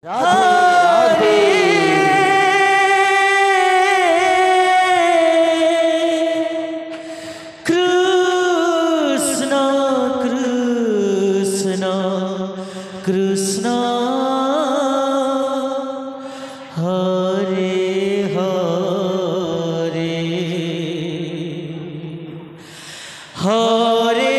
Radhe Krishna Krishna Krishna Hare Hare Hare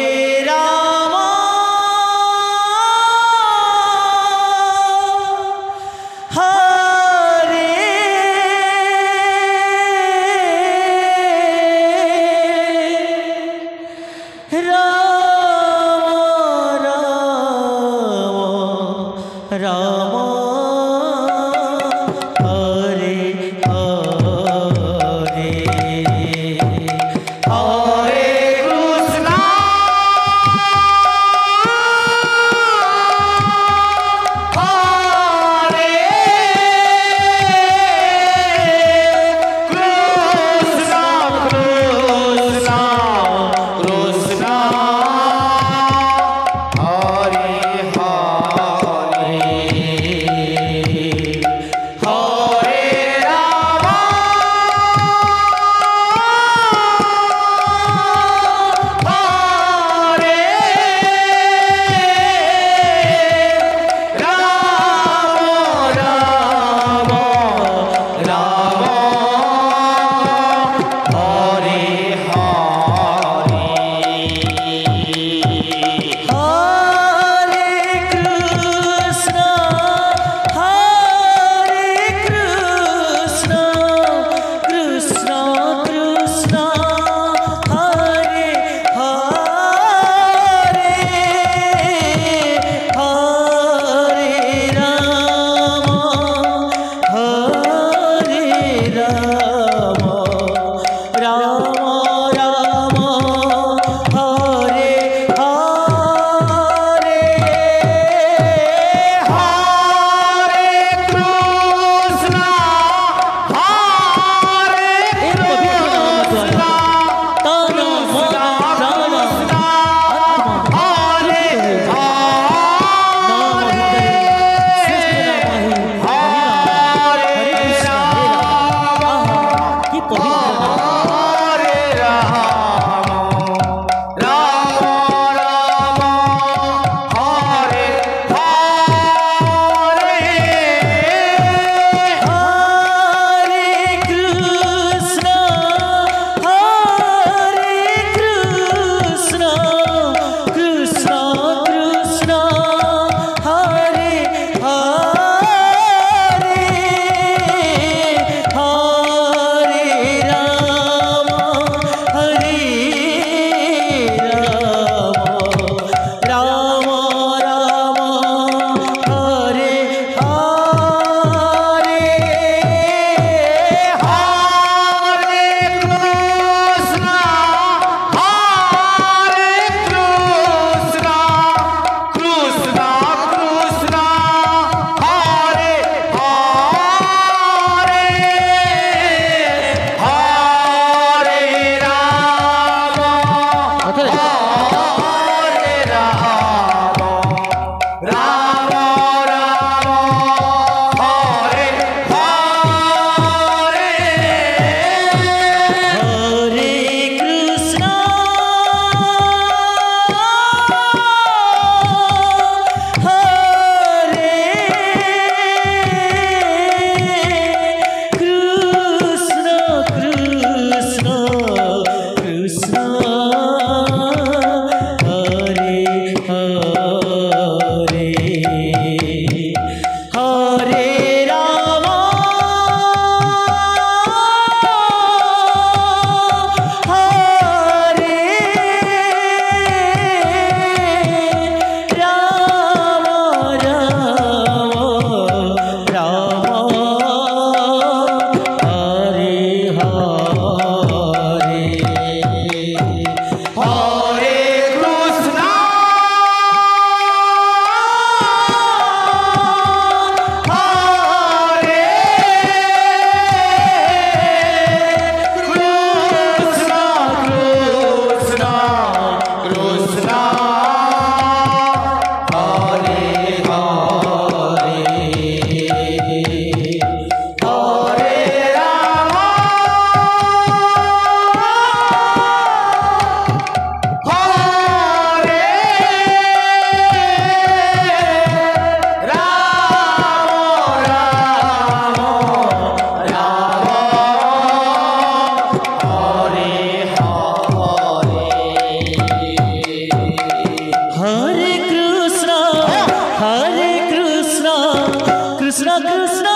Krishna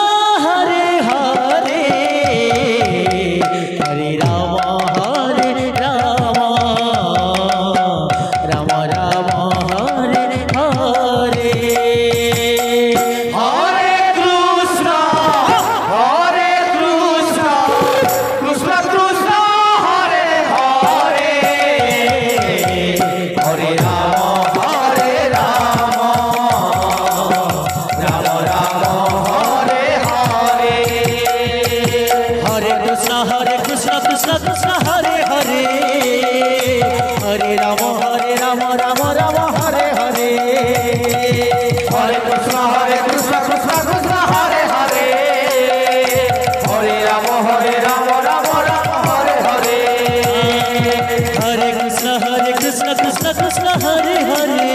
Hare Hare Hare Ram Ram Ram Hare Hare Hare Krishna Krishna Krishna Hare Hare Hare Ram Ram Ram Hare Hare Hare Krishna Krishna Krishna Hare Hare Hare Ram Ram Ram Hare Hare Hare Krishna Krishna Krishna Hare Hare Hare Ram Ram Ram Hare Hare Hare Krishna Krishna Krishna Hare Hare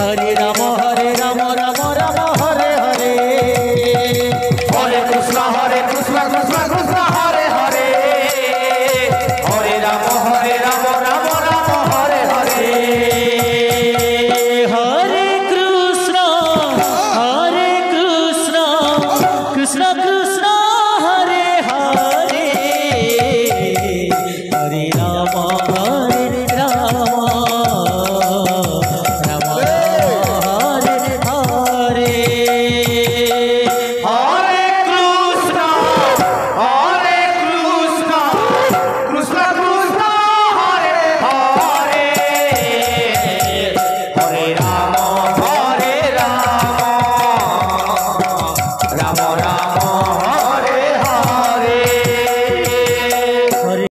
Hare Ram Ram Ram Hare Hare Hare Krishna Krishna Krishna Hare Hare Hare Ram Ram Ram Hare Hare Hare Krishna Krishna Krishna Hare Hare Hare Ram Ram Ram Hare Hare Hare Krishna Krishna Krishna Hare Hare Hare Ram Ram Ram Hare